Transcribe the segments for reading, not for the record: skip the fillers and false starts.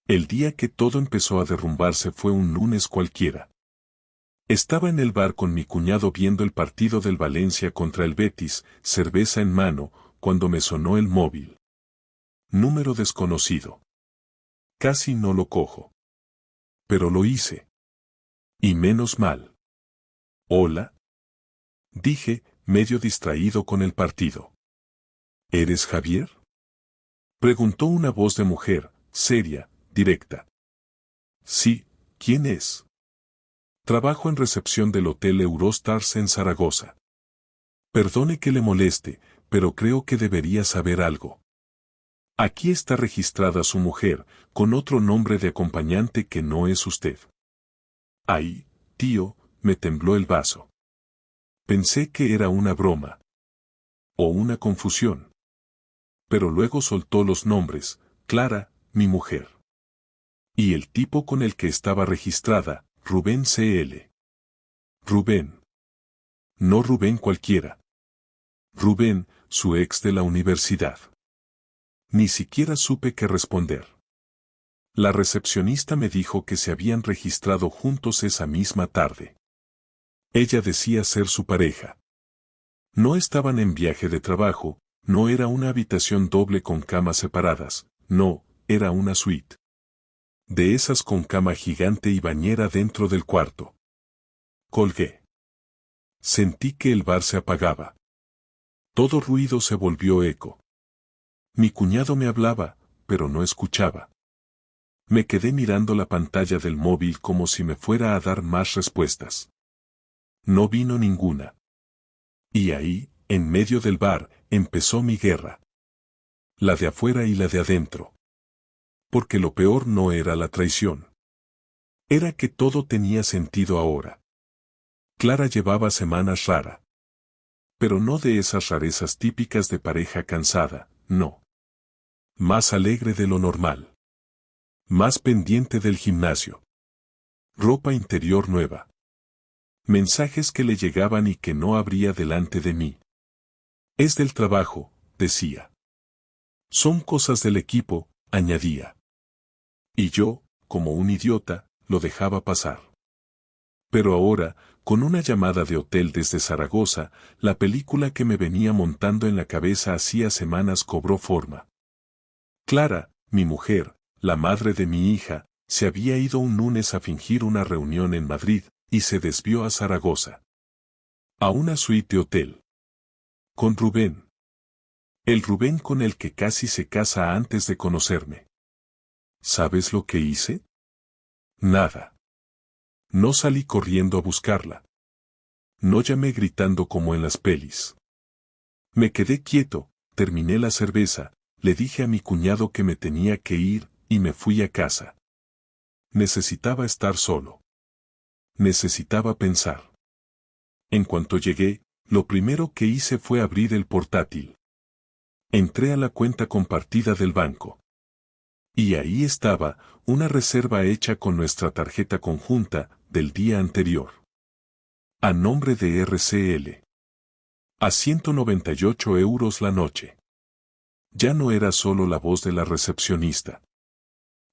El día que todo empezó a derrumbarse fue un lunes cualquiera. Estaba en el bar con mi cuñado viendo el partido del Valencia contra el Betis, cerveza en mano, cuando me sonó el móvil. Número desconocido. Casi no lo cojo. Pero lo hice. Y menos mal. Hola. Dije, medio distraído con el partido. ¿Eres Javier? Preguntó una voz de mujer, seria, directa. Sí, ¿quién es? Trabajo en recepción del Hotel Eurostars en Zaragoza. Perdone que le moleste, pero creo que debería saber algo. Aquí está registrada su mujer, con otro nombre de acompañante que no es usted. Ay, tío, me tembló el vaso. Pensé que era una broma. O una confusión. Pero luego soltó los nombres, Clara, mi mujer. Y el tipo con el que estaba registrada, Rubén C.L. Rubén. No Rubén cualquiera. Rubén, su ex de la universidad. Ni siquiera supe qué responder. La recepcionista me dijo que se habían registrado juntos esa misma tarde. Ella decía ser su pareja. No estaban en viaje de trabajo, no era una habitación doble con camas separadas, no, era una suite. De esas con cama gigante y bañera dentro del cuarto. Colgué. Sentí que el bar se apagaba. Todo ruido se volvió eco. Mi cuñado me hablaba, pero no escuchaba. Me quedé mirando la pantalla del móvil como si me fuera a dar más respuestas. No vino ninguna. Y ahí, en medio del bar, empezó mi guerra. La de afuera y la de adentro. Porque lo peor no era la traición. Era que todo tenía sentido ahora. Clara llevaba semanas rara. Pero no de esas rarezas típicas de pareja cansada, no. Más alegre de lo normal. Más pendiente del gimnasio. Ropa interior nueva. Mensajes que le llegaban y que no abría delante de mí. Es del trabajo, decía. Son cosas del equipo, añadía. Y yo, como un idiota, lo dejaba pasar. Pero ahora, con una llamada de hotel desde Zaragoza, la película que me venía montando en la cabeza hacía semanas cobró forma. Clara, mi mujer, la madre de mi hija, se había ido un lunes a fingir una reunión en Madrid, y se desvió a Zaragoza. A una suite de hotel. Con Rubén. El Rubén con el que casi se casa antes de conocerme. ¿Sabes lo que hice? Nada. No salí corriendo a buscarla. No llamé gritando como en las pelis. Me quedé quieto, terminé la cerveza, le dije a mi cuñado que me tenía que ir, y me fui a casa. Necesitaba estar solo. Necesitaba pensar. En cuanto llegué, lo primero que hice fue abrir el portátil. Entré a la cuenta compartida del banco. Y ahí estaba, una reserva hecha con nuestra tarjeta conjunta, del día anterior. A nombre de RCL. A 198 euros la noche. Ya no era solo la voz de la recepcionista.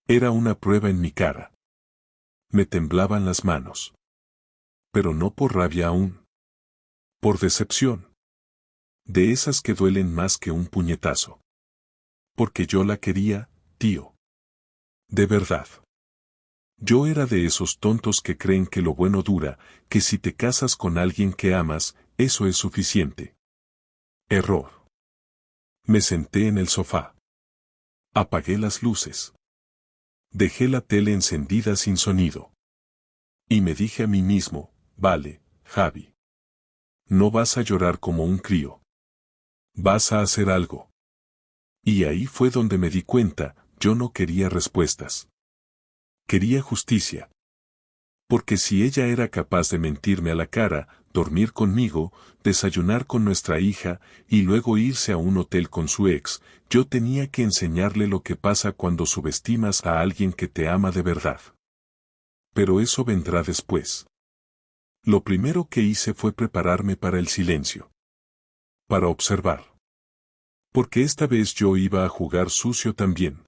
Era una prueba en mi cara. Me temblaban las manos. Pero no por rabia aún. Por decepción. De esas que duelen más que un puñetazo. Porque yo la quería, tío. De verdad. Yo era de esos tontos que creen que lo bueno dura, que si te casas con alguien que amas, eso es suficiente. Error. Me senté en el sofá. Apagué las luces. Dejé la tele encendida sin sonido. Y me dije a mí mismo, vale, Javi. No vas a llorar como un crío. Vas a hacer algo. Y ahí fue donde me di cuenta, yo no quería respuestas. Quería justicia. Porque si ella era capaz de mentirme a la cara, dormir conmigo, desayunar con nuestra hija, y luego irse a un hotel con su ex, yo tenía que enseñarle lo que pasa cuando subestimas a alguien que te ama de verdad. Pero eso vendrá después. Lo primero que hice fue prepararme para el silencio. Para observar. Porque esta vez yo iba a jugar sucio también.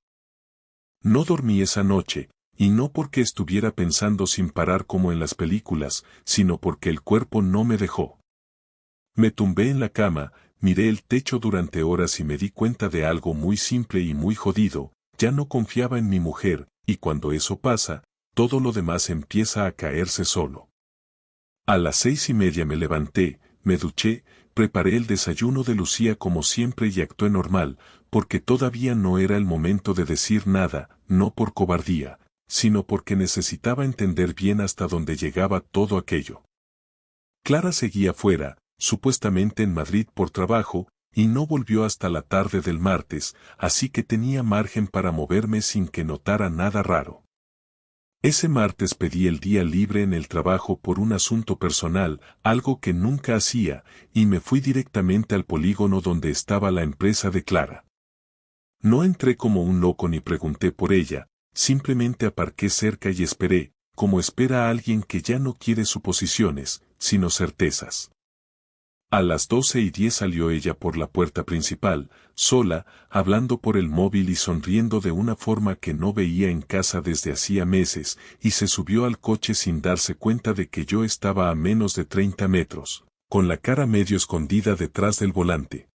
No dormí esa noche, y no porque estuviera pensando sin parar como en las películas, sino porque el cuerpo no me dejó. Me tumbé en la cama, miré el techo durante horas y me di cuenta de algo muy simple y muy jodido: ya no confiaba en mi mujer, y cuando eso pasa, todo lo demás empieza a caerse solo. A las 6:30 me levanté, me duché, preparé el desayuno de Lucía como siempre y actué normal, porque todavía no era el momento de decir nada, no por cobardía, sino porque necesitaba entender bien hasta dónde llegaba todo aquello. Clara seguía fuera, supuestamente en Madrid por trabajo, y no volvió hasta la tarde del martes, así que tenía margen para moverme sin que notara nada raro. Ese martes pedí el día libre en el trabajo por un asunto personal, algo que nunca hacía, y me fui directamente al polígono donde estaba la empresa de Clara. No entré como un loco ni pregunté por ella, simplemente aparqué cerca y esperé, como espera a alguien que ya no quiere suposiciones, sino certezas. A las 12:10 salió ella por la puerta principal, sola, hablando por el móvil y sonriendo de una forma que no veía en casa desde hacía meses, y se subió al coche sin darse cuenta de que yo estaba a menos de 30 metros, con la cara medio escondida detrás del volante.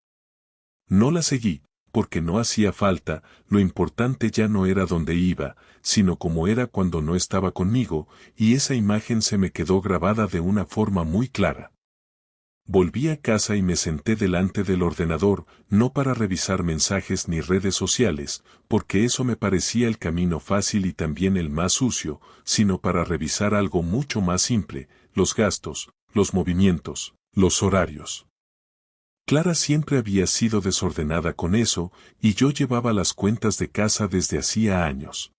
No la seguí, porque no hacía falta, lo importante ya no era dónde iba, sino cómo era cuando no estaba conmigo, y esa imagen se me quedó grabada de una forma muy clara. Volví a casa y me senté delante del ordenador, no para revisar mensajes ni redes sociales, porque eso me parecía el camino fácil y también el más sucio, sino para revisar algo mucho más simple: los gastos, los movimientos, los horarios. Clara siempre había sido desordenada con eso, y yo llevaba las cuentas de casa desde hacía años.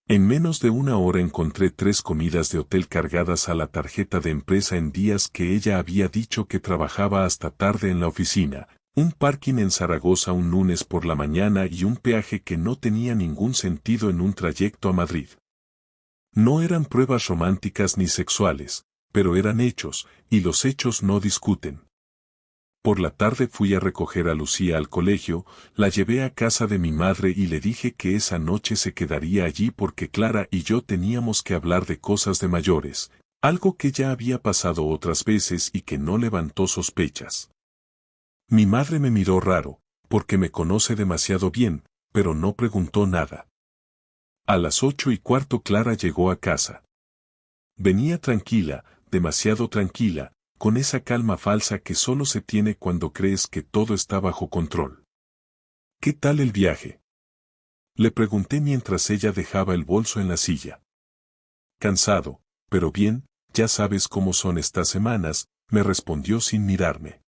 En menos de una hora encontré 3 comidas de hotel cargadas a la tarjeta de empresa en días que ella había dicho que trabajaba hasta tarde en la oficina, un parking en Zaragoza un lunes por la mañana y un peaje que no tenía ningún sentido en un trayecto a Madrid. No eran pruebas románticas ni sexuales, pero eran hechos, y los hechos no discuten. Por la tarde fui a recoger a Lucía al colegio, la llevé a casa de mi madre y le dije que esa noche se quedaría allí porque Clara y yo teníamos que hablar de cosas de mayores, algo que ya había pasado otras veces y que no levantó sospechas. Mi madre me miró raro, porque me conoce demasiado bien, pero no preguntó nada. A las 8:15 Clara llegó a casa. Venía tranquila, demasiado tranquila, con esa calma falsa que solo se tiene cuando crees que todo está bajo control. ¿Qué tal el viaje?, le pregunté mientras ella dejaba el bolso en la silla. Cansado, pero bien, ya sabes cómo son estas semanas, me respondió sin mirarme.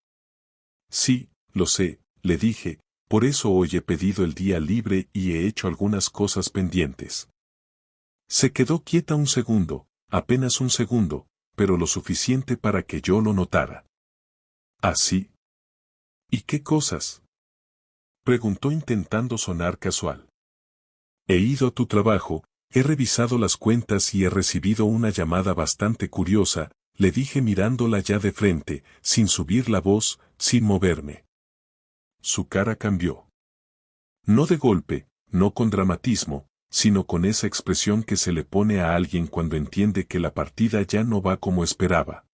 Sí, lo sé, le dije, por eso hoy he pedido el día libre y he hecho algunas cosas pendientes. Se quedó quieta un segundo, apenas un segundo, pero lo suficiente para que yo lo notara. ¿Ah, sí? ¿Y qué cosas?, preguntó intentando sonar casual. He ido a tu trabajo, he revisado las cuentas y he recibido una llamada bastante curiosa, le dije mirándola ya de frente, sin subir la voz, sin moverme. Su cara cambió. No de golpe, no con dramatismo, sino con esa expresión que se le pone a alguien cuando entiende que la partida ya no va como esperaba.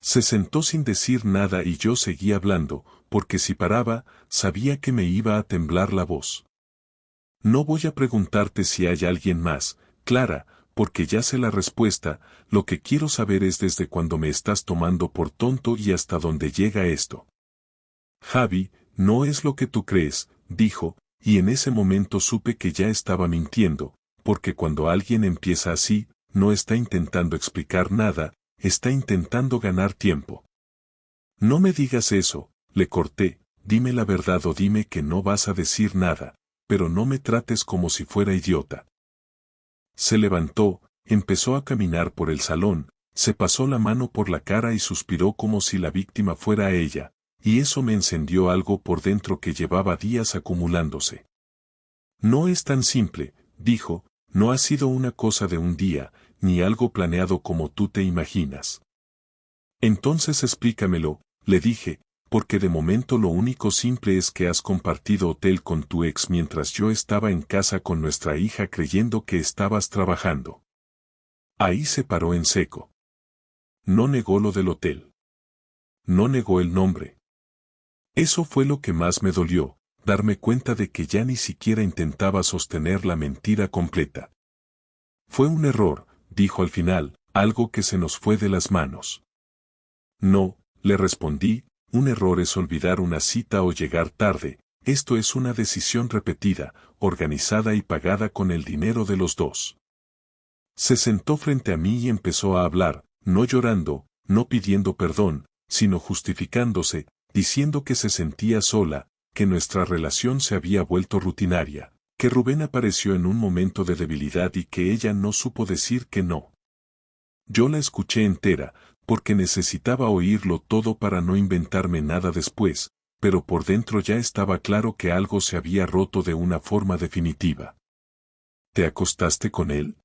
Se sentó sin decir nada y yo seguí hablando, porque si paraba, sabía que me iba a temblar la voz. No voy a preguntarte si hay alguien más, Clara, porque ya sé la respuesta, lo que quiero saber es desde cuándo me estás tomando por tonto y hasta dónde llega esto. Javi, no es lo que tú crees, dijo, y en ese momento supe que ya estaba mintiendo, porque cuando alguien empieza así, no está intentando explicar nada, está intentando ganar tiempo. No me digas eso, le corté, dime la verdad o dime que no vas a decir nada, pero no me trates como si fuera idiota. Se levantó, empezó a caminar por el salón, se pasó la mano por la cara y suspiró como si la víctima fuera ella, y eso me encendió algo por dentro que llevaba días acumulándose. No es tan simple, dijo, no ha sido una cosa de un día, ni algo planeado como tú te imaginas. Entonces explícamelo, le dije, porque de momento lo único simple es que has compartido hotel con tu ex mientras yo estaba en casa con nuestra hija creyendo que estabas trabajando. Ahí se paró en seco. No negó lo del hotel. No negó el nombre. Eso fue lo que más me dolió, darme cuenta de que ya ni siquiera intentaba sostener la mentira completa. Fue un error, dijo al final, algo que se nos fue de las manos. No, le respondí, un error es olvidar una cita o llegar tarde, esto es una decisión repetida, organizada y pagada con el dinero de los dos. Se sentó frente a mí y empezó a hablar, no llorando, no pidiendo perdón, sino justificándose, diciendo que se sentía sola, que nuestra relación se había vuelto rutinaria, que Rubén apareció en un momento de debilidad y que ella no supo decir que no. Yo la escuché entera, porque necesitaba oírlo todo para no inventarme nada después, pero por dentro ya estaba claro que algo se había roto de una forma definitiva. ¿Te acostaste con él?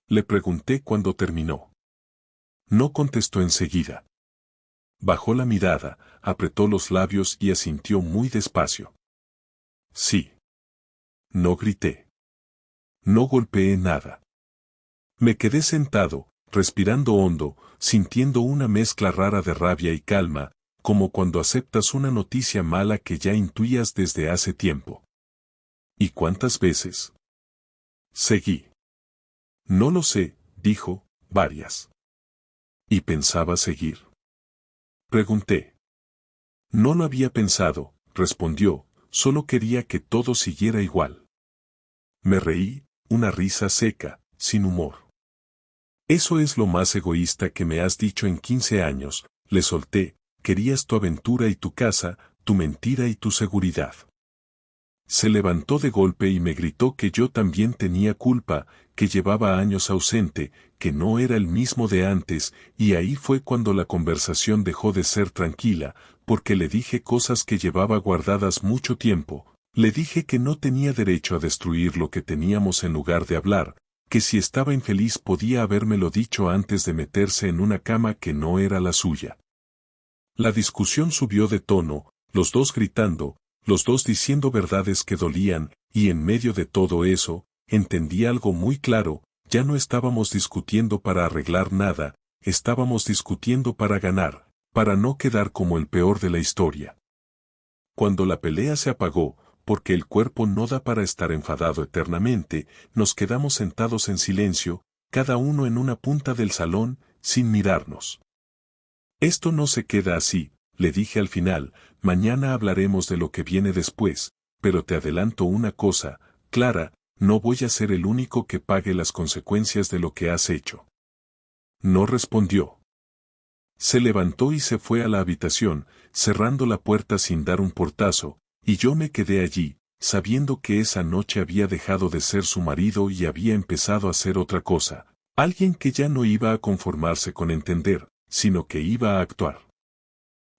Le pregunté cuando terminó. No contestó enseguida. Bajó la mirada, apretó los labios y asintió muy despacio. Sí. No grité. No golpeé nada. Me quedé sentado, respirando hondo, sintiendo una mezcla rara de rabia y calma, como cuando aceptas una noticia mala que ya intuías desde hace tiempo. ¿Y cuántas veces? Seguí. No lo sé, dijo, varias. ¿Y pensaba seguir? Pregunté. No lo había pensado, respondió, solo quería que todo siguiera igual. Me reí, una risa seca, sin humor. Eso es lo más egoísta que me has dicho en 15 años, le solté, querías tu aventura y tu casa, tu mentira y tu seguridad. Se levantó de golpe y me gritó que yo también tenía culpa, que llevaba años ausente, que no era el mismo de antes, y ahí fue cuando la conversación dejó de ser tranquila, porque le dije cosas que llevaba guardadas mucho tiempo, le dije que no tenía derecho a destruir lo que teníamos en lugar de hablar, que si estaba infeliz podía habérmelo dicho antes de meterse en una cama que no era la suya. La discusión subió de tono, los dos gritando, los dos diciendo verdades que dolían, y en medio de todo eso, entendí algo muy claro, ya no estábamos discutiendo para arreglar nada, estábamos discutiendo para ganar, para no quedar como el peor de la historia. Cuando la pelea se apagó, porque el cuerpo no da para estar enfadado eternamente, nos quedamos sentados en silencio, cada uno en una punta del salón, sin mirarnos. Esto no se queda así, le dije al final, mañana hablaremos de lo que viene después, pero te adelanto una cosa, Clara, no voy a ser el único que pague las consecuencias de lo que has hecho. No respondió. Se levantó y se fue a la habitación, cerrando la puerta sin dar un portazo, y yo me quedé allí, sabiendo que esa noche había dejado de ser su marido y había empezado a ser otra cosa, alguien que ya no iba a conformarse con entender, sino que iba a actuar.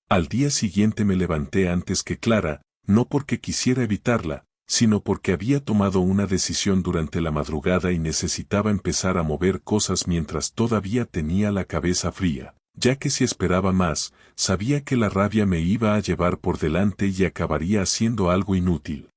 Al día siguiente me levanté antes que Clara, no porque quisiera evitarla, sino porque había tomado una decisión durante la madrugada y necesitaba empezar a mover cosas mientras todavía tenía la cabeza fría, ya que si esperaba más, sabía que la rabia me iba a llevar por delante y acabaría haciendo algo inútil.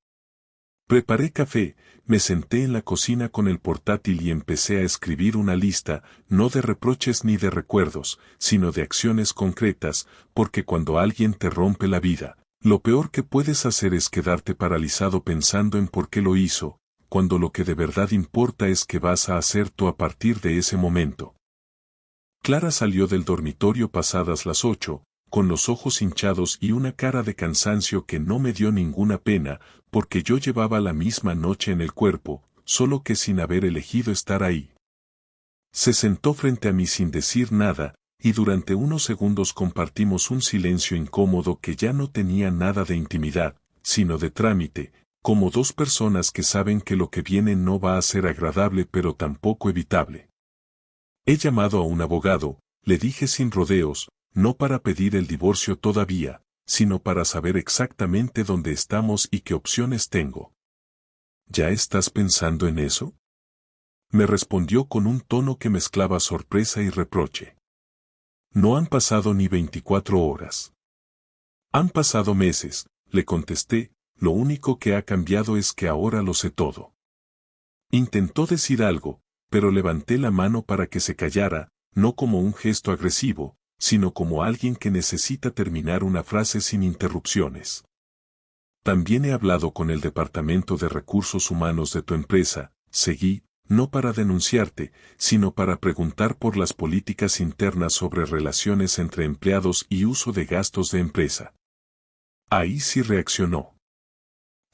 Preparé café, me senté en la cocina con el portátil y empecé a escribir una lista, no de reproches ni de recuerdos, sino de acciones concretas, porque cuando alguien te rompe la vida, lo peor que puedes hacer es quedarte paralizado pensando en por qué lo hizo, cuando lo que de verdad importa es qué vas a hacer tú a partir de ese momento. Clara salió del dormitorio pasadas las 8, con los ojos hinchados y una cara de cansancio que no me dio ninguna pena, porque yo llevaba la misma noche en el cuerpo, solo que sin haber elegido estar ahí. Se sentó frente a mí sin decir nada, y durante unos segundos compartimos un silencio incómodo que ya no tenía nada de intimidad, sino de trámite, como dos personas que saben que lo que viene no va a ser agradable pero tampoco evitable. He llamado a un abogado, le dije sin rodeos, no para pedir el divorcio todavía, sino para saber exactamente dónde estamos y qué opciones tengo. ¿Ya estás pensando en eso? Me respondió con un tono que mezclaba sorpresa y reproche. No han pasado ni 24 horas. Han pasado meses, le contesté, lo único que ha cambiado es que ahora lo sé todo. Intentó decir algo, pero levanté la mano para que se callara, no como un gesto agresivo, sino como alguien que necesita terminar una frase sin interrupciones. También he hablado con el Departamento de Recursos Humanos de tu empresa, seguí, no para denunciarte, sino para preguntar por las políticas internas sobre relaciones entre empleados y uso de gastos de empresa. Ahí sí reaccionó.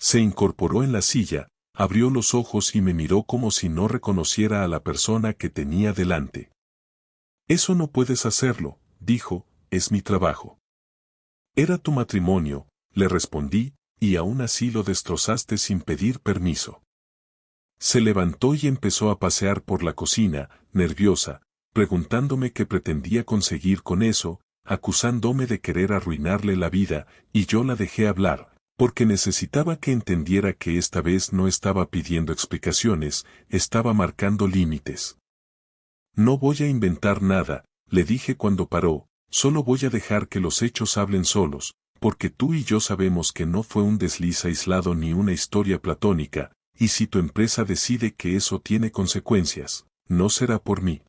Se incorporó en la silla, abrió los ojos y me miró como si no reconociera a la persona que tenía delante. Eso no puedes hacerlo, dijo, es mi trabajo. Era tu matrimonio, le respondí, y aún así lo destrozaste sin pedir permiso. Se levantó y empezó a pasear por la cocina, nerviosa, preguntándome qué pretendía conseguir con eso, acusándome de querer arruinarle la vida, y yo la dejé hablar, porque necesitaba que entendiera que esta vez no estaba pidiendo explicaciones, estaba marcando límites. No voy a inventar nada, le dije cuando paró, solo voy a dejar que los hechos hablen solos, porque tú y yo sabemos que no fue un desliz aislado ni una historia platónica, y si tu empresa decide que eso tiene consecuencias, no será por mí.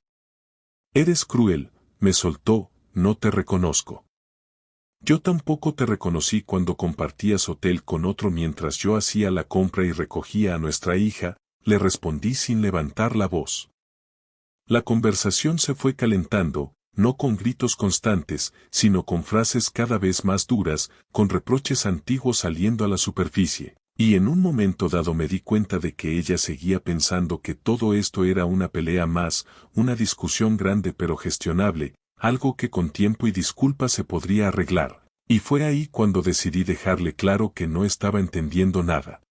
Eres cruel, me soltó, no te reconozco. Yo tampoco te reconocí cuando compartías hotel con otro mientras yo hacía la compra y recogía a nuestra hija, le respondí sin levantar la voz. La conversación se fue calentando, no con gritos constantes, sino con frases cada vez más duras, con reproches antiguos saliendo a la superficie. Y en un momento dado me di cuenta de que ella seguía pensando que todo esto era una pelea más, una discusión grande pero gestionable, algo que con tiempo y disculpas se podría arreglar. Y fue ahí cuando decidí dejarle claro que no estaba entendiendo nada.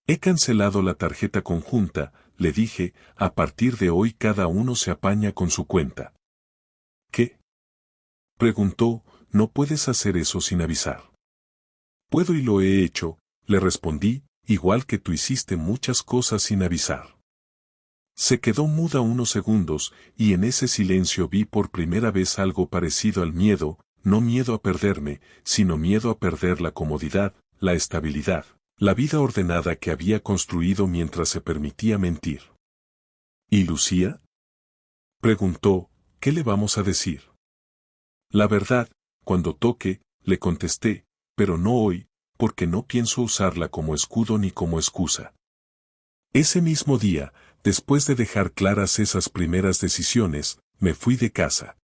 He cancelado la tarjeta conjunta, le dije, a partir de hoy cada uno se apaña con su cuenta. ¿Qué? Preguntó, no puedes hacer eso sin avisar. Puedo y lo he hecho, le respondí, igual que tú hiciste muchas cosas sin avisar. Se quedó muda unos segundos, y en ese silencio vi por primera vez algo parecido al miedo, no miedo a perderme, sino miedo a perder la comodidad, la estabilidad, la vida ordenada que había construido mientras se permitía mentir. ¿Y Lucía? Preguntó, ¿qué le vamos a decir? La verdad, cuando toque, le contesté, pero no hoy, porque no pienso usarla como escudo ni como excusa. Ese mismo día, después de dejar claras esas primeras decisiones, me fui de casa.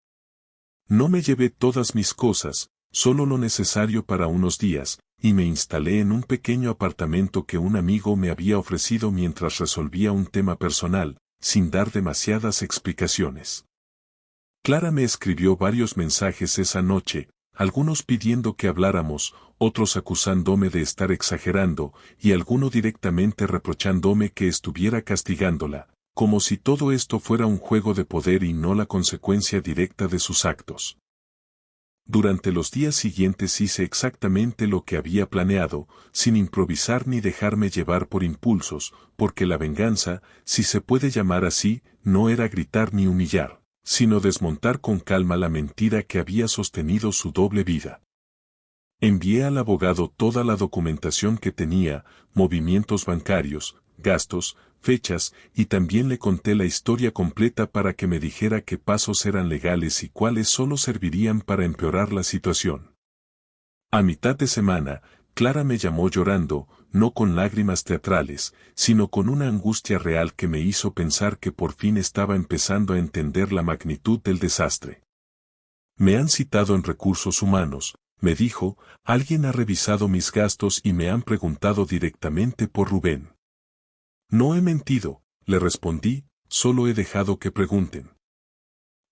No me llevé todas mis cosas, solo lo necesario para unos días, y me instalé en un pequeño apartamento que un amigo me había ofrecido mientras resolvía un tema personal, sin dar demasiadas explicaciones. Clara me escribió varios mensajes esa noche, algunos pidiendo que habláramos, otros acusándome de estar exagerando, y alguno directamente reprochándome que estuviera castigándola, como si todo esto fuera un juego de poder y no la consecuencia directa de sus actos. Durante los días siguientes hice exactamente lo que había planeado, sin improvisar ni dejarme llevar por impulsos, porque la venganza, si se puede llamar así, no era gritar ni humillar, sino desmontar con calma la mentira que había sostenido su doble vida. Envié al abogado toda la documentación que tenía, movimientos bancarios, gastos, fechas, y también le conté la historia completa para que me dijera qué pasos eran legales y cuáles solo servirían para empeorar la situación. A mitad de semana, Clara me llamó llorando, no con lágrimas teatrales, sino con una angustia real que me hizo pensar que por fin estaba empezando a entender la magnitud del desastre. Me han citado en recursos humanos, me dijo, alguien ha revisado mis gastos y me han preguntado directamente por Rubén. No he mentido, le respondí, solo he dejado que pregunten.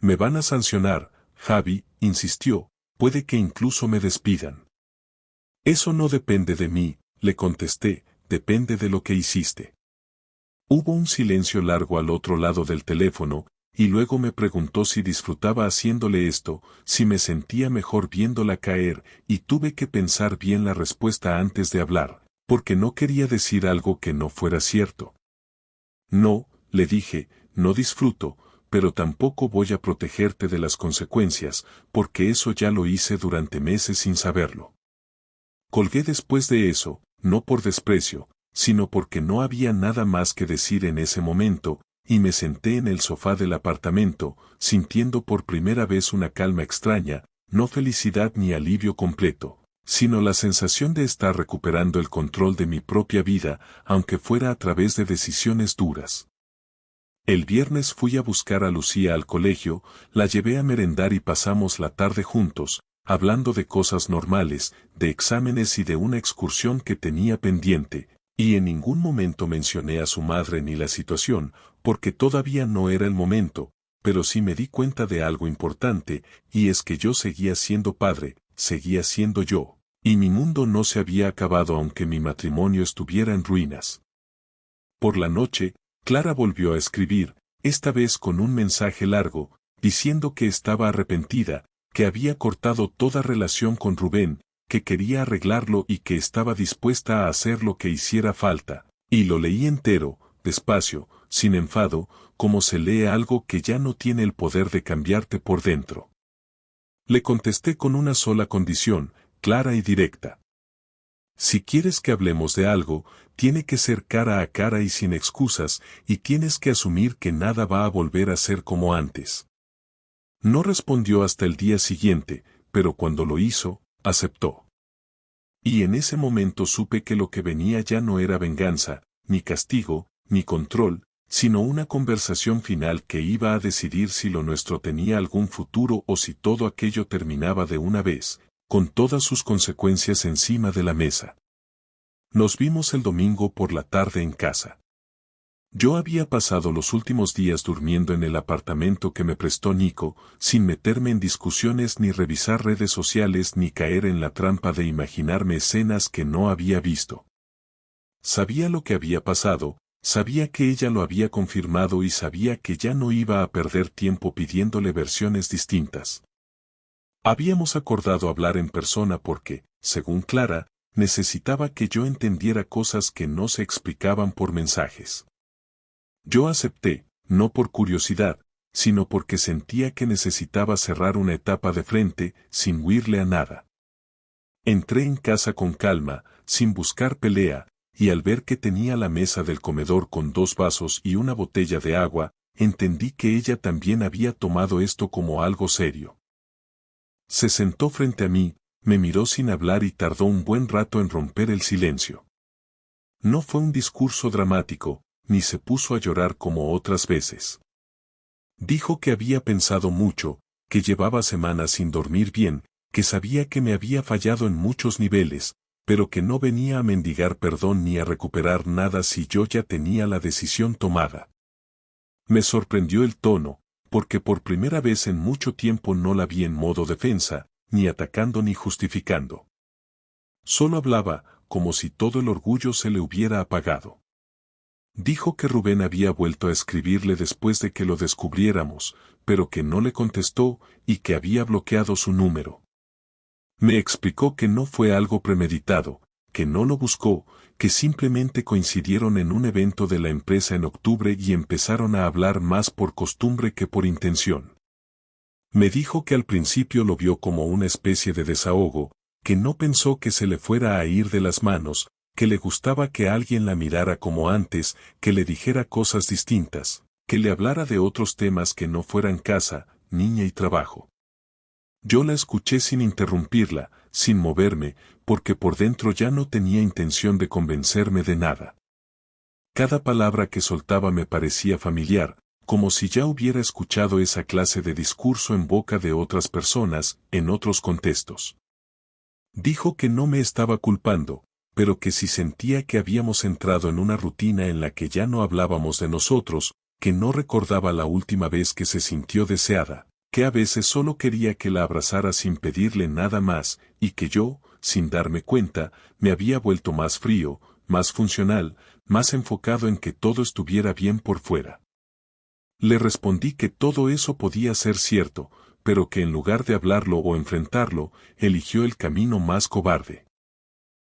Me van a sancionar, Javi, insistió, puede que incluso me despidan. Eso no depende de mí, le contesté, depende de lo que hiciste. Hubo un silencio largo al otro lado del teléfono, y luego me preguntó si disfrutaba haciéndole esto, si me sentía mejor viéndola caer, y tuve que pensar bien la respuesta antes de hablar, porque no quería decir algo que no fuera cierto. No, le dije, no disfruto, pero tampoco voy a protegerte de las consecuencias, porque eso ya lo hice durante meses sin saberlo. Colgué después de eso, no por desprecio, sino porque no había nada más que decir en ese momento, y me senté en el sofá del apartamento, sintiendo por primera vez una calma extraña, no felicidad ni alivio completo, sino la sensación de estar recuperando el control de mi propia vida, aunque fuera a través de decisiones duras. El viernes fui a buscar a Lucía al colegio, la llevé a merendar y pasamos la tarde juntos, hablando de cosas normales, de exámenes y de una excursión que tenía pendiente, y en ningún momento mencioné a su madre ni la situación, porque todavía no era el momento, pero sí me di cuenta de algo importante, y es que yo seguía siendo padre, seguía siendo yo, y mi mundo no se había acabado aunque mi matrimonio estuviera en ruinas. Por la noche, Clara volvió a escribir, esta vez con un mensaje largo, diciendo que estaba arrepentida, que había cortado toda relación con Rubén, que quería arreglarlo y que estaba dispuesta a hacer lo que hiciera falta, y lo leí entero, despacio, sin enfado, como se lee algo que ya no tiene el poder de cambiarte por dentro. Le contesté con una sola condición, clara y directa. Si quieres que hablemos de algo, tiene que ser cara a cara y sin excusas, y tienes que asumir que nada va a volver a ser como antes. No respondió hasta el día siguiente, pero cuando lo hizo, aceptó. Y en ese momento supe que lo que venía ya no era venganza, ni castigo, ni control, sino una conversación final que iba a decidir si lo nuestro tenía algún futuro o si todo aquello terminaba de una vez, con todas sus consecuencias encima de la mesa. Nos vimos el domingo por la tarde en casa. Yo había pasado los últimos días durmiendo en el apartamento que me prestó Nico, sin meterme en discusiones ni revisar redes sociales ni caer en la trampa de imaginarme escenas que no había visto. Sabía lo que había pasado, sabía que ella lo había confirmado y sabía que ya no iba a perder tiempo pidiéndole versiones distintas. Habíamos acordado hablar en persona porque, según Clara, necesitaba que yo entendiera cosas que no se explicaban por mensajes. Yo acepté, no por curiosidad, sino porque sentía que necesitaba cerrar una etapa de frente, sin huirle a nada. Entré en casa con calma, sin buscar pelea, y al ver que tenía la mesa del comedor con 2 vasos y una botella de agua, entendí que ella también había tomado esto como algo serio. Se sentó frente a mí, me miró sin hablar y tardó un buen rato en romper el silencio. No fue un discurso dramático, ni se puso a llorar como otras veces. Dijo que había pensado mucho, que llevaba semanas sin dormir bien, que sabía que me había fallado en muchos niveles, pero que no venía a mendigar perdón ni a recuperar nada si yo ya tenía la decisión tomada. Me sorprendió el tono, porque por primera vez en mucho tiempo no la vi en modo defensa, ni atacando ni justificando. Solo hablaba, como si todo el orgullo se le hubiera apagado. Dijo que Rubén había vuelto a escribirle después de que lo descubriéramos, pero que no le contestó y que había bloqueado su número. Me explicó que no fue algo premeditado, que no lo buscó, que simplemente coincidieron en un evento de la empresa en octubre y empezaron a hablar más por costumbre que por intención. Me dijo que al principio lo vio como una especie de desahogo, que no pensó que se le fuera a ir de las manos, que le gustaba que alguien la mirara como antes, que le dijera cosas distintas, que le hablara de otros temas que no fueran casa, niña y trabajo. Yo la escuché sin interrumpirla, sin moverme, porque por dentro ya no tenía intención de convencerme de nada. Cada palabra que soltaba me parecía familiar, como si ya hubiera escuchado esa clase de discurso en boca de otras personas, en otros contextos. Dijo que no me estaba culpando, pero que si sentía que habíamos entrado en una rutina en la que ya no hablábamos de nosotros, que no recordaba la última vez que se sintió deseada, que a veces solo quería que la abrazara sin pedirle nada más, y que yo, sin darme cuenta, me había vuelto más frío, más funcional, más enfocado en que todo estuviera bien por fuera. Le respondí que todo eso podía ser cierto, pero que en lugar de hablarlo o enfrentarlo, eligió el camino más cobarde.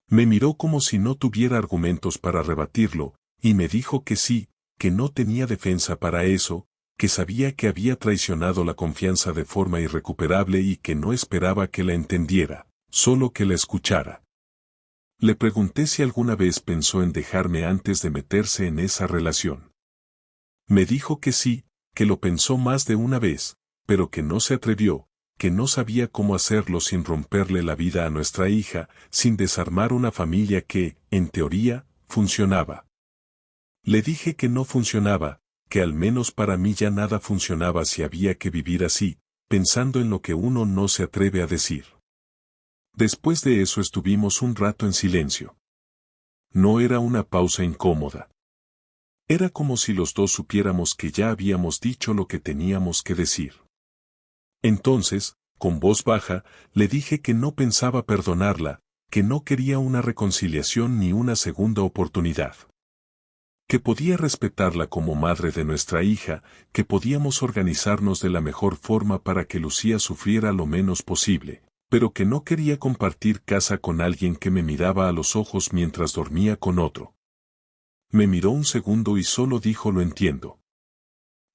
Me miró como si no tuviera argumentos para rebatirlo, y me dijo que sí, que no tenía defensa para eso, que sabía que había traicionado la confianza de forma irrecuperable y que no esperaba que la entendiera, solo que la escuchara. Le pregunté si alguna vez pensó en dejarme antes de meterse en esa relación. Me dijo que sí, que lo pensó más de una vez, pero que no se atrevió, que no sabía cómo hacerlo sin romperle la vida a nuestra hija, sin desarmar una familia que, en teoría, funcionaba. Le dije que no funcionaba, que al menos para mí ya nada funcionaba si había que vivir así, pensando en lo que uno no se atreve a decir. Después de eso estuvimos un rato en silencio. No era una pausa incómoda. Era como si los dos supiéramos que ya habíamos dicho lo que teníamos que decir. Entonces, con voz baja, le dije que no pensaba perdonarla, que no quería una reconciliación ni una segunda oportunidad. Que podía respetarla como madre de nuestra hija, que podíamos organizarnos de la mejor forma para que Lucía sufriera lo menos posible, pero que no quería compartir casa con alguien que me miraba a los ojos mientras dormía con otro. Me miró un segundo y solo dijo lo entiendo.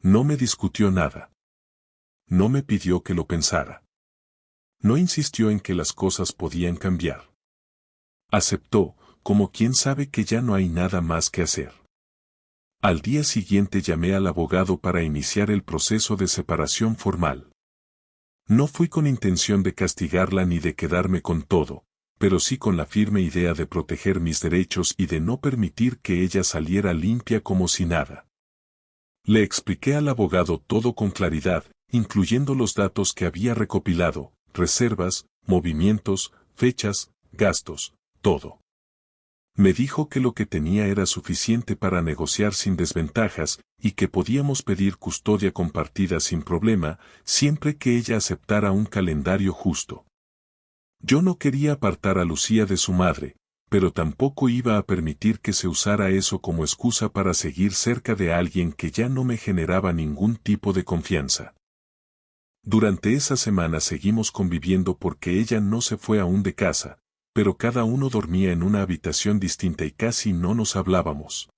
No me discutió nada. No me pidió que lo pensara. No insistió en que las cosas podían cambiar. Aceptó, como quien sabe que ya no hay nada más que hacer. Al día siguiente llamé al abogado para iniciar el proceso de separación formal. No fui con intención de castigarla ni de quedarme con todo, pero sí con la firme idea de proteger mis derechos y de no permitir que ella saliera limpia como si nada. Le expliqué al abogado todo con claridad, incluyendo los datos que había recopilado, reservas, movimientos, fechas, gastos, todo. Me dijo que lo que tenía era suficiente para negociar sin desventajas y que podíamos pedir custodia compartida sin problema, siempre que ella aceptara un calendario justo. Yo no quería apartar a Lucía de su madre, pero tampoco iba a permitir que se usara eso como excusa para seguir cerca de alguien que ya no me generaba ningún tipo de confianza. Durante esa semana seguimos conviviendo porque ella no se fue aún de casa, pero cada uno dormía en una habitación distinta y casi no nos hablábamos.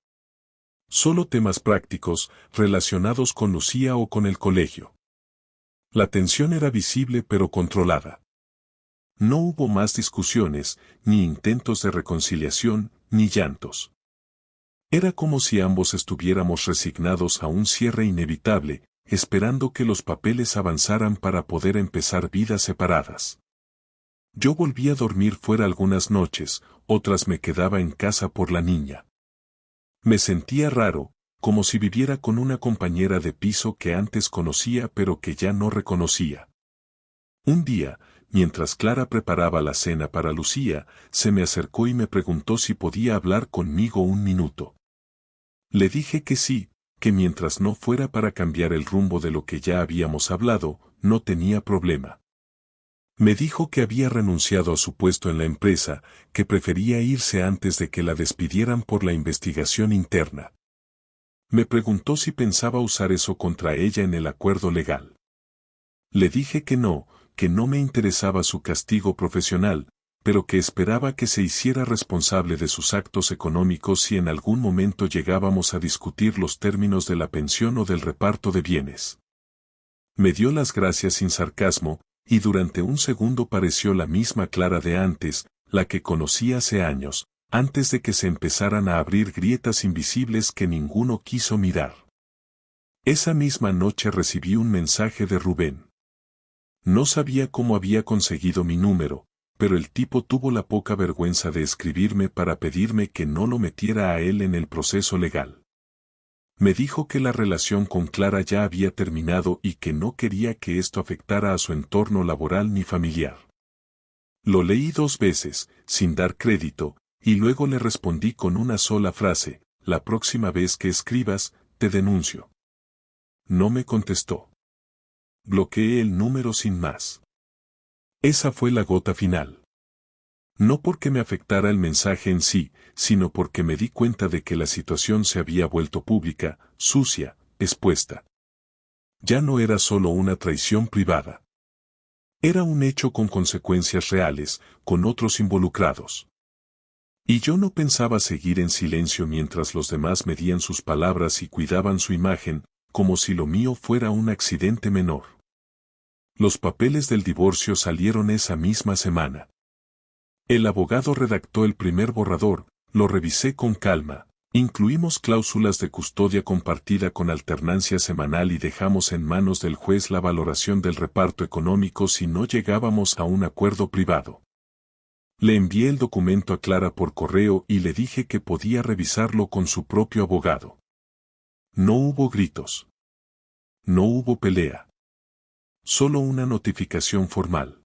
Solo temas prácticos, relacionados con Lucía o con el colegio. La tensión era visible pero controlada. No hubo más discusiones, ni intentos de reconciliación, ni llantos. Era como si ambos estuviéramos resignados a un cierre inevitable, esperando que los papeles avanzaran para poder empezar vidas separadas. Yo volví a dormir fuera algunas noches, otras me quedaba en casa por la niña. Me sentía raro, como si viviera con una compañera de piso que antes conocía pero que ya no reconocía. Un día, mientras Clara preparaba la cena para Lucía, se me acercó y me preguntó si podía hablar conmigo un minuto. Le dije que sí, que mientras no fuera para cambiar el rumbo de lo que ya habíamos hablado, no tenía problema. Me dijo que había renunciado a su puesto en la empresa, que prefería irse antes de que la despidieran por la investigación interna. Me preguntó si pensaba usar eso contra ella en el acuerdo legal. Le dije que no me interesaba su castigo profesional, pero que esperaba que se hiciera responsable de sus actos económicos si en algún momento llegábamos a discutir los términos de la pensión o del reparto de bienes. Me dio las gracias sin sarcasmo, y durante un segundo pareció la misma Clara de antes, la que conocí hace años, antes de que se empezaran a abrir grietas invisibles que ninguno quiso mirar. Esa misma noche recibí un mensaje de Rubén. No sabía cómo había conseguido mi número, pero el tipo tuvo la poca vergüenza de escribirme para pedirme que no lo metiera a él en el proceso legal. Me dijo que la relación con Clara ya había terminado y que no quería que esto afectara a su entorno laboral ni familiar. Lo leí 2 veces, sin dar crédito, y luego le respondí con una sola frase: la próxima vez que escribas, te denuncio. No me contestó. Bloqueé el número sin más. Esa fue la gota final. No porque me afectara el mensaje en sí, sino porque me di cuenta de que la situación se había vuelto pública, sucia, expuesta. Ya no era solo una traición privada. Era un hecho con consecuencias reales, con otros involucrados. Y yo no pensaba seguir en silencio mientras los demás medían sus palabras y cuidaban su imagen, como si lo mío fuera un accidente menor. Los papeles del divorcio salieron esa misma semana. El abogado redactó el primer borrador, lo revisé con calma. Incluimos cláusulas de custodia compartida con alternancia semanal y dejamos en manos del juez la valoración del reparto económico si no llegábamos a un acuerdo privado. Le envié el documento a Clara por correo y le dije que podía revisarlo con su propio abogado. No hubo gritos. No hubo pelea. Solo una notificación formal.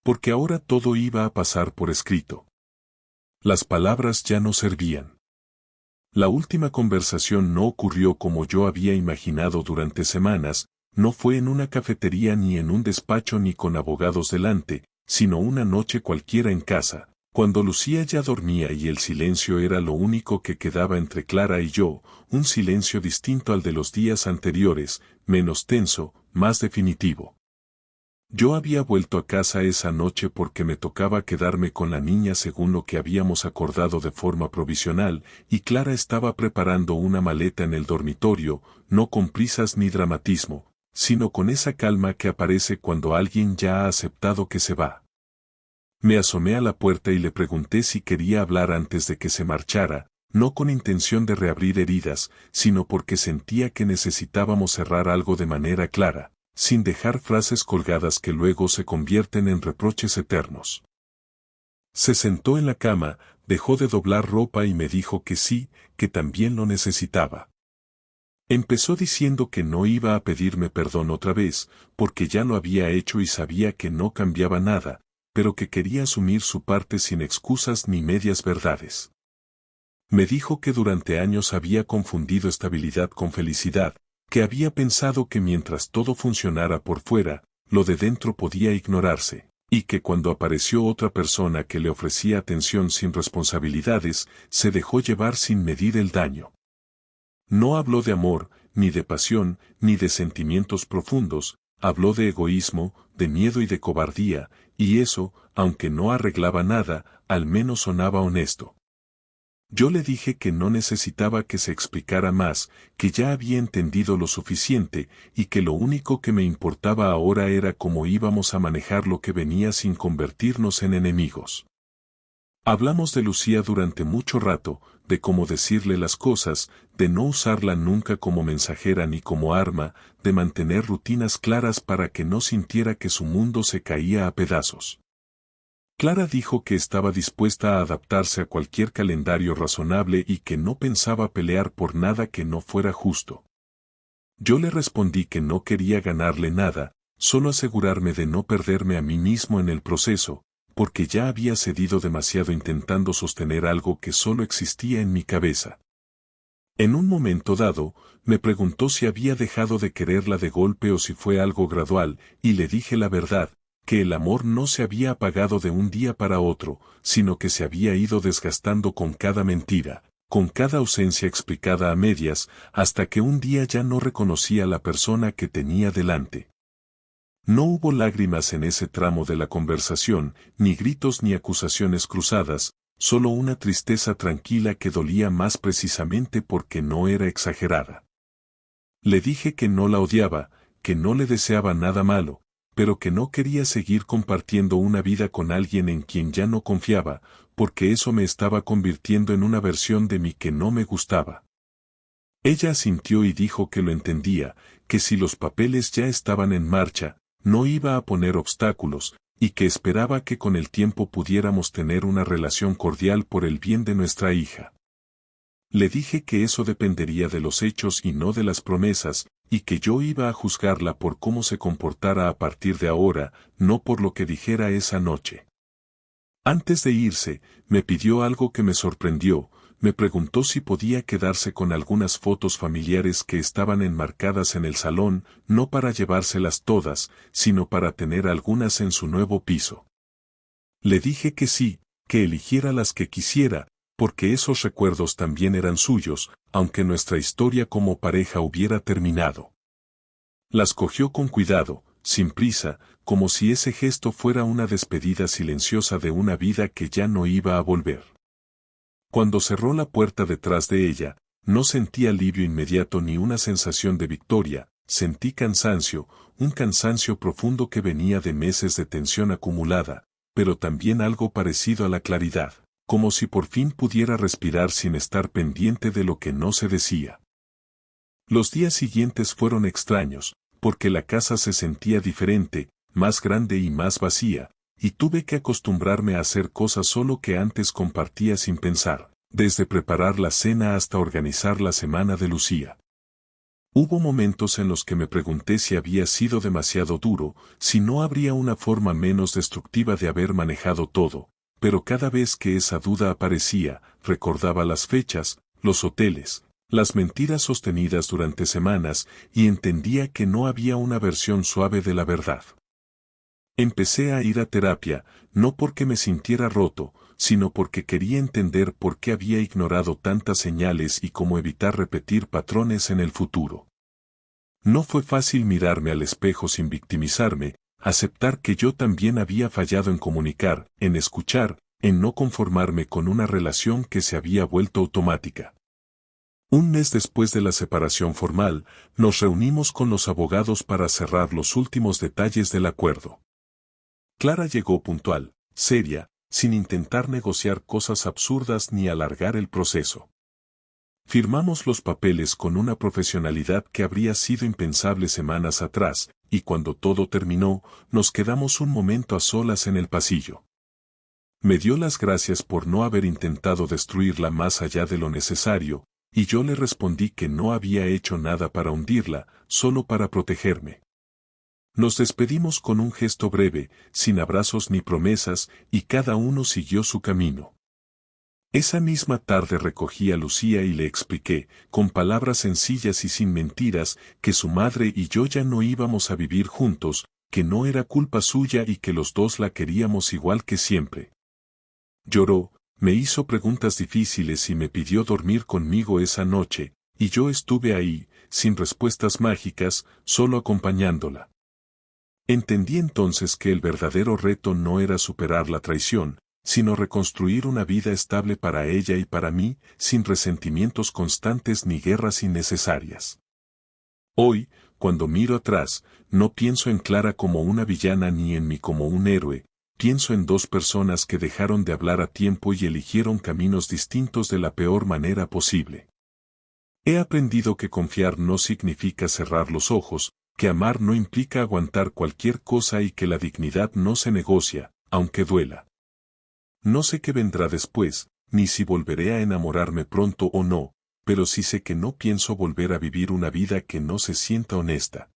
Porque ahora todo iba a pasar por escrito. Las palabras ya no servían. La última conversación no ocurrió como yo había imaginado durante semanas, no fue en una cafetería ni en un despacho ni con abogados delante, sino una noche cualquiera en casa, cuando Lucía ya dormía y el silencio era lo único que quedaba entre Clara y yo, un silencio distinto al de los días anteriores, menos tenso, más definitivo. Yo había vuelto a casa esa noche porque me tocaba quedarme con la niña según lo que habíamos acordado de forma provisional, y Clara estaba preparando una maleta en el dormitorio, no con prisas ni dramatismo, sino con esa calma que aparece cuando alguien ya ha aceptado que se va. Me asomé a la puerta y le pregunté si quería hablar antes de que se marchara, no con intención de reabrir heridas, sino porque sentía que necesitábamos cerrar algo de manera clara, sin dejar frases colgadas que luego se convierten en reproches eternos. Se sentó en la cama, dejó de doblar ropa y me dijo que sí, que también lo necesitaba. Empezó diciendo que no iba a pedirme perdón otra vez, porque ya lo había hecho y sabía que no cambiaba nada, pero que quería asumir su parte sin excusas ni medias verdades. Me dijo que durante años había confundido estabilidad con felicidad, que había pensado que mientras todo funcionara por fuera, lo de dentro podía ignorarse, y que cuando apareció otra persona que le ofrecía atención sin responsabilidades, se dejó llevar sin medir el daño. No habló de amor, ni de pasión, ni de sentimientos profundos, habló de egoísmo, de miedo y de cobardía, y eso, aunque no arreglaba nada, al menos sonaba honesto. Yo le dije que no necesitaba que se explicara más, que ya había entendido lo suficiente, y que lo único que me importaba ahora era cómo íbamos a manejar lo que venía sin convertirnos en enemigos. Hablamos de Lucía durante mucho rato, de cómo decirle las cosas, de no usarla nunca como mensajera ni como arma, de mantener rutinas claras para que no sintiera que su mundo se caía a pedazos. Clara dijo que estaba dispuesta a adaptarse a cualquier calendario razonable y que no pensaba pelear por nada que no fuera justo. Yo le respondí que no quería ganarle nada, solo asegurarme de no perderme a mí mismo en el proceso, porque ya había cedido demasiado intentando sostener algo que solo existía en mi cabeza. En un momento dado, me preguntó si había dejado de quererla de golpe o si fue algo gradual, y le dije la verdad, que el amor no se había apagado de un día para otro, sino que se había ido desgastando con cada mentira, con cada ausencia explicada a medias, hasta que un día ya no reconocía a la persona que tenía delante. No hubo lágrimas en ese tramo de la conversación, ni gritos ni acusaciones cruzadas, solo una tristeza tranquila que dolía más precisamente porque no era exagerada. Le dije que no la odiaba, que no le deseaba nada malo, pero que no quería seguir compartiendo una vida con alguien en quien ya no confiaba, porque eso me estaba convirtiendo en una versión de mí que no me gustaba. Ella asintió y dijo que lo entendía, que si los papeles ya estaban en marcha, no iba a poner obstáculos, y que esperaba que con el tiempo pudiéramos tener una relación cordial por el bien de nuestra hija. Le dije que eso dependería de los hechos y no de las promesas, y que yo iba a juzgarla por cómo se comportara a partir de ahora, no por lo que dijera esa noche. Antes de irse, me pidió algo que me sorprendió, me preguntó si podía quedarse con algunas fotos familiares que estaban enmarcadas en el salón, no para llevárselas todas, sino para tener algunas en su nuevo piso. Le dije que sí, que eligiera las que quisiera, porque esos recuerdos también eran suyos, aunque nuestra historia como pareja hubiera terminado. Las cogió con cuidado, sin prisa, como si ese gesto fuera una despedida silenciosa de una vida que ya no iba a volver. Cuando cerró la puerta detrás de ella, No sentí alivio inmediato ni una sensación de victoria, sentí cansancio, un cansancio profundo que venía de meses de tensión acumulada, pero también algo parecido a la claridad, como si por fin pudiera respirar sin estar pendiente de lo que no se decía. Los días siguientes fueron extraños, porque la casa se sentía diferente, más grande y más vacía, y tuve que acostumbrarme a hacer cosas solo que antes compartía sin pensar, desde preparar la cena hasta organizar la semana de Lucía. Hubo momentos en los que me pregunté si había sido demasiado duro, si no habría una forma menos destructiva de haber manejado todo, pero cada vez que esa duda aparecía, recordaba las fechas, los hoteles, las mentiras sostenidas durante semanas y entendía que no había una versión suave de la verdad. Empecé a ir a terapia, no porque me sintiera roto, sino porque quería entender por qué había ignorado tantas señales y cómo evitar repetir patrones en el futuro. No fue fácil mirarme al espejo sin victimizarme, aceptar que yo también había fallado en comunicar, en escuchar, en no conformarme con una relación que se había vuelto automática. Un mes después de la separación formal, nos reunimos con los abogados para cerrar los últimos detalles del acuerdo. Clara llegó puntual, seria, sin intentar negociar cosas absurdas ni alargar el proceso. Firmamos los papeles con una profesionalidad que habría sido impensable semanas atrás, y cuando todo terminó, nos quedamos un momento a solas en el pasillo. Me dio las gracias por no haber intentado destruirla más allá de lo necesario, y yo le respondí que no había hecho nada para hundirla, solo para protegerme. Nos despedimos con un gesto breve, sin abrazos ni promesas, y cada uno siguió su camino. Esa misma tarde recogí a Lucía y le expliqué, con palabras sencillas y sin mentiras, que su madre y yo ya no íbamos a vivir juntos, que no era culpa suya y que los dos la queríamos igual que siempre. Lloró, me hizo preguntas difíciles y me pidió dormir conmigo esa noche, y yo estuve ahí, sin respuestas mágicas, solo acompañándola. Entendí entonces que el verdadero reto no era superar la traición, sino reconstruir una vida estable para ella y para mí, sin resentimientos constantes ni guerras innecesarias. Hoy, cuando miro atrás, no pienso en Clara como una villana ni en mí como un héroe, pienso en dos personas que dejaron de hablar a tiempo y eligieron caminos distintos de la peor manera posible. He aprendido que confiar no significa cerrar los ojos, que amar no implica aguantar cualquier cosa y que la dignidad no se negocia, aunque duela. No sé qué vendrá después, ni si volveré a enamorarme pronto o no, pero sí sé que no pienso volver a vivir una vida que no se sienta honesta.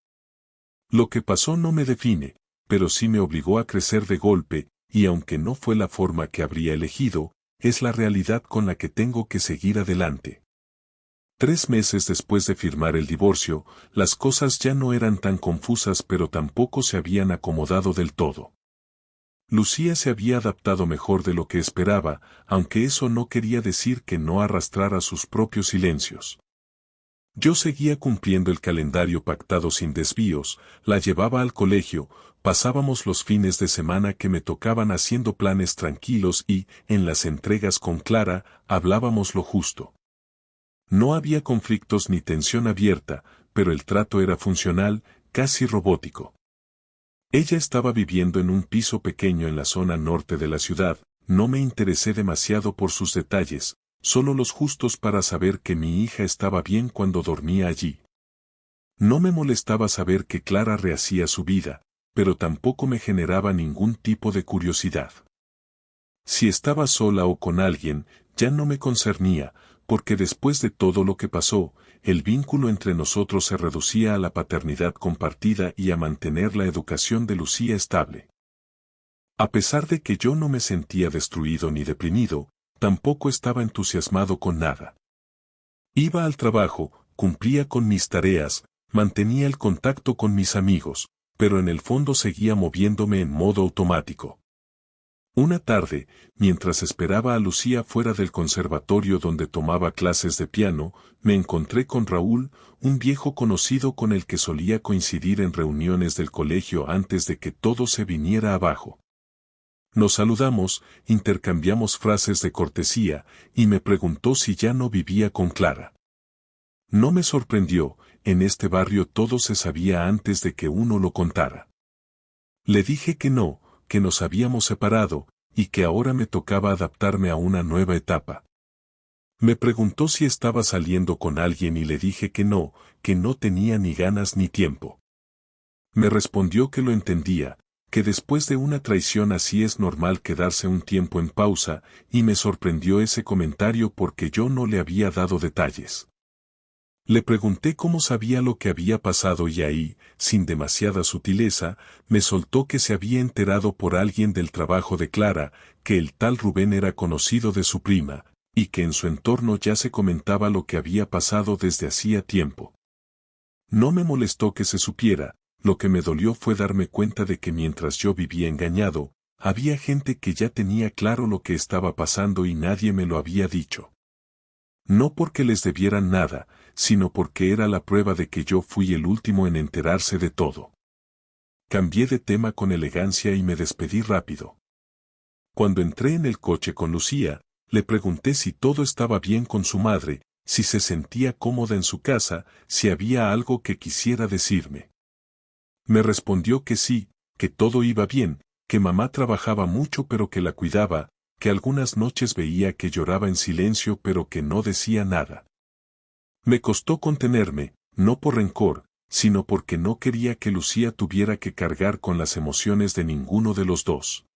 Lo que pasó no me define, pero sí me obligó a crecer de golpe, y aunque no fue la forma que habría elegido, es la realidad con la que tengo que seguir adelante. 3 meses después de firmar el divorcio, las cosas ya no eran tan confusas pero tampoco se habían acomodado del todo. Lucía se había adaptado mejor de lo que esperaba, aunque eso no quería decir que no arrastrara sus propios silencios. Yo seguía cumpliendo el calendario pactado sin desvíos, la llevaba al colegio, pasábamos los fines de semana que me tocaban haciendo planes tranquilos y, en las entregas con Clara, hablábamos lo justo. No había conflictos ni tensión abierta, pero el trato era funcional, casi robótico. Ella estaba viviendo en un piso pequeño en la zona norte de la ciudad, no me interesé demasiado por sus detalles, solo los justos para saber que mi hija estaba bien cuando dormía allí. No me molestaba saber que Clara rehacía su vida, pero tampoco me generaba ningún tipo de curiosidad. Si estaba sola o con alguien, ya no me concernía, porque después de todo lo que pasó, el vínculo entre nosotros se reducía a la paternidad compartida y a mantener la educación de Lucía estable. A pesar de que yo no me sentía destruido ni deprimido, tampoco estaba entusiasmado con nada. Iba al trabajo, cumplía con mis tareas, mantenía el contacto con mis amigos, pero en el fondo seguía moviéndome en modo automático. Una tarde, mientras esperaba a Lucía fuera del conservatorio donde tomaba clases de piano, me encontré con Raúl, un viejo conocido con el que solía coincidir en reuniones del colegio antes de que todo se viniera abajo. Nos saludamos, intercambiamos frases de cortesía, y me preguntó si ya no vivía con Clara. No me sorprendió, en este barrio todo se sabía antes de que uno lo contara. Le dije que no, que nos habíamos separado, y que ahora me tocaba adaptarme a una nueva etapa. Me preguntó si estaba saliendo con alguien y le dije que no tenía ni ganas ni tiempo. Me respondió que lo entendía, que después de una traición así es normal quedarse un tiempo en pausa, y me sorprendió ese comentario porque yo no le había dado detalles. Le pregunté cómo sabía lo que había pasado y ahí, sin demasiada sutileza, me soltó que se había enterado por alguien del trabajo de Clara, que el tal Rubén era conocido de su prima, y que en su entorno ya se comentaba lo que había pasado desde hacía tiempo. No me molestó que se supiera, lo que me dolió fue darme cuenta de que mientras yo vivía engañado, había gente que ya tenía claro lo que estaba pasando y nadie me lo había dicho. No porque les debieran nada, sino porque era la prueba de que yo fui el último en enterarse de todo. Cambié de tema con elegancia y me despedí rápido. Cuando entré en el coche con Lucía, le pregunté si todo estaba bien con su madre, si se sentía cómoda en su casa, si había algo que quisiera decirme. Me respondió que sí, que todo iba bien, que mamá trabajaba mucho pero que la cuidaba, que algunas noches veía que lloraba en silencio pero que no decía nada. Me costó contenerme, no por rencor, sino porque no quería que Lucía tuviera que cargar con las emociones de ninguno de los dos.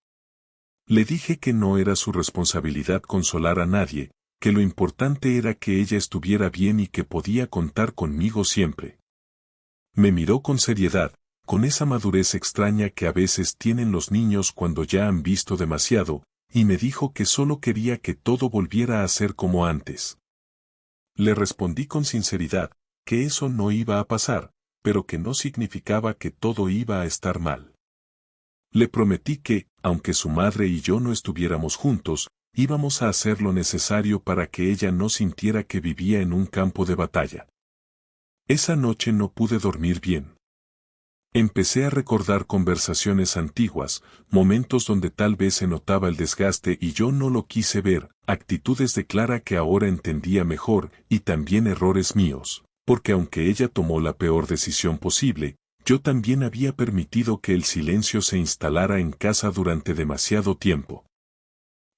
Le dije que no era su responsabilidad consolar a nadie, que lo importante era que ella estuviera bien y que podía contar conmigo siempre. Me miró con seriedad, con esa madurez extraña que a veces tienen los niños cuando ya han visto demasiado, y me dijo que solo quería que todo volviera a ser como antes. Le respondí con sinceridad, que eso no iba a pasar, pero que no significaba que todo iba a estar mal. Le prometí que, aunque su madre y yo no estuviéramos juntos, íbamos a hacer lo necesario para que ella no sintiera que vivía en un campo de batalla. Esa noche no pude dormir bien. Empecé a recordar conversaciones antiguas, momentos donde tal vez se notaba el desgaste y yo no lo quise ver, actitudes de Clara que ahora entendía mejor, y también errores míos, porque aunque ella tomó la peor decisión posible, yo también había permitido que el silencio se instalara en casa durante demasiado tiempo.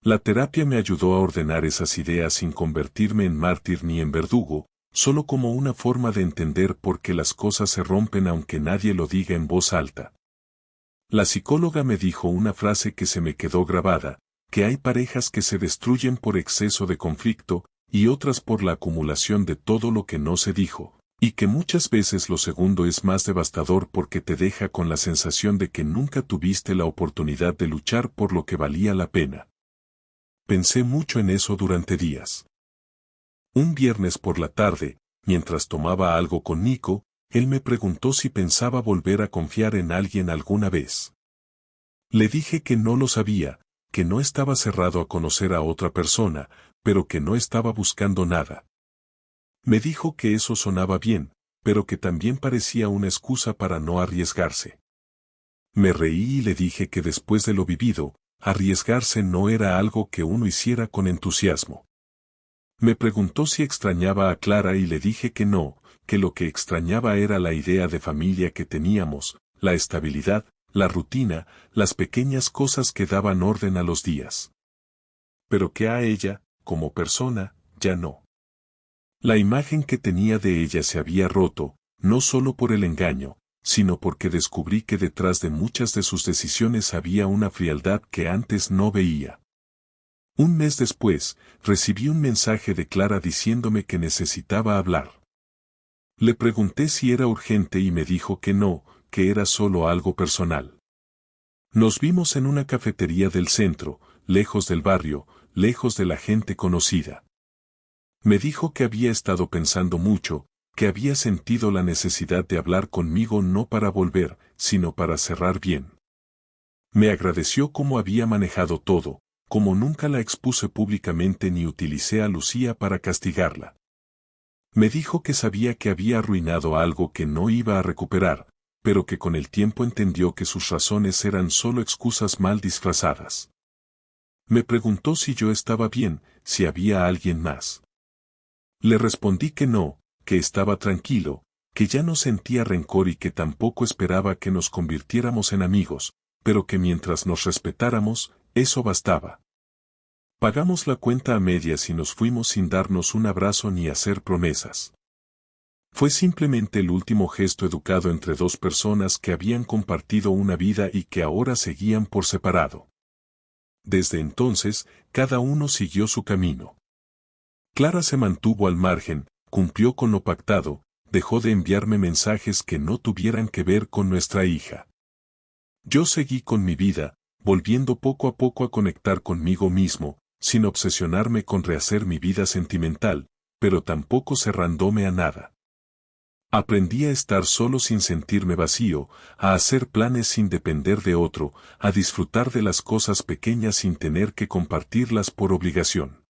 La terapia me ayudó a ordenar esas ideas sin convertirme en mártir ni en verdugo, solo como una forma de entender por qué las cosas se rompen aunque nadie lo diga en voz alta. La psicóloga me dijo una frase que se me quedó grabada, que hay parejas que se destruyen por exceso de conflicto, y otras por la acumulación de todo lo que no se dijo, y que muchas veces lo segundo es más devastador porque te deja con la sensación de que nunca tuviste la oportunidad de luchar por lo que valía la pena. Pensé mucho en eso durante días. Un viernes por la tarde, mientras tomaba algo con Nico, él me preguntó si pensaba volver a confiar en alguien alguna vez. Le dije que no lo sabía, que no estaba cerrado a conocer a otra persona, pero que no estaba buscando nada. Me dijo que eso sonaba bien, pero que también parecía una excusa para no arriesgarse. Me reí y le dije que después de lo vivido, arriesgarse no era algo que uno hiciera con entusiasmo. Me preguntó si extrañaba a Clara y le dije que no, que lo que extrañaba era la idea de familia que teníamos, la estabilidad, la rutina, las pequeñas cosas que daban orden a los días. Pero que a ella, como persona, ya no. La imagen que tenía de ella se había roto, no solo por el engaño, sino porque descubrí que detrás de muchas de sus decisiones había una frialdad que antes no veía. Un mes después, recibí un mensaje de Clara diciéndome que necesitaba hablar. Le pregunté si era urgente y me dijo que no, que era solo algo personal. Nos vimos en una cafetería del centro, lejos del barrio, lejos de la gente conocida. Me dijo que había estado pensando mucho, que había sentido la necesidad de hablar conmigo no para volver, sino para cerrar bien. Me agradeció cómo había manejado todo, como nunca la expuse públicamente ni utilicé a Lucía para castigarla. Me dijo que sabía que había arruinado algo que no iba a recuperar, pero que con el tiempo entendió que sus razones eran solo excusas mal disfrazadas. Me preguntó si yo estaba bien, si había alguien más. Le respondí que no, que estaba tranquilo, que ya no sentía rencor y que tampoco esperaba que nos convirtiéramos en amigos, pero que mientras nos respetáramos, eso bastaba. Pagamos la cuenta a medias y nos fuimos sin darnos un abrazo ni hacer promesas. Fue simplemente el último gesto educado entre dos personas que habían compartido una vida y que ahora seguían por separado. Desde entonces, cada uno siguió su camino. Clara se mantuvo al margen, cumplió con lo pactado, dejó de enviarme mensajes que no tuvieran que ver con nuestra hija. Yo seguí con mi vida, volviendo poco a poco a conectar conmigo mismo, sin obsesionarme con rehacer mi vida sentimental, pero tampoco cerrándome a nada. Aprendí a estar solo sin sentirme vacío, a hacer planes sin depender de otro, a disfrutar de las cosas pequeñas sin tener que compartirlas por obligación.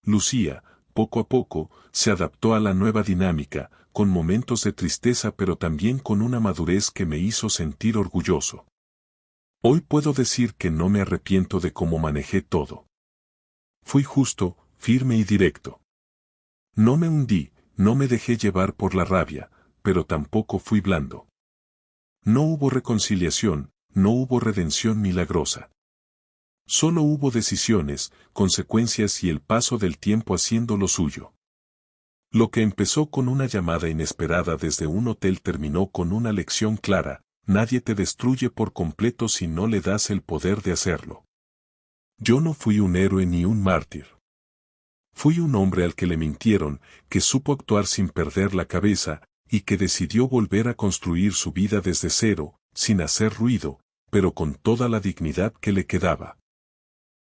Lucía, poco a poco, se adaptó a la nueva dinámica, con momentos de tristeza pero también con una madurez que me hizo sentir orgulloso. Hoy puedo decir que no me arrepiento de cómo manejé todo. Fui justo, firme y directo. No me hundí, no me dejé llevar por la rabia, pero tampoco fui blando. No hubo reconciliación, no hubo redención milagrosa. Solo hubo decisiones, consecuencias y el paso del tiempo haciendo lo suyo. Lo que empezó con una llamada inesperada desde un hotel terminó con una lección clara: nadie te destruye por completo si no le das el poder de hacerlo. Yo no fui un héroe ni un mártir. Fui un hombre al que le mintieron, que supo actuar sin perder la cabeza, y que decidió volver a construir su vida desde cero, sin hacer ruido, pero con toda la dignidad que le quedaba.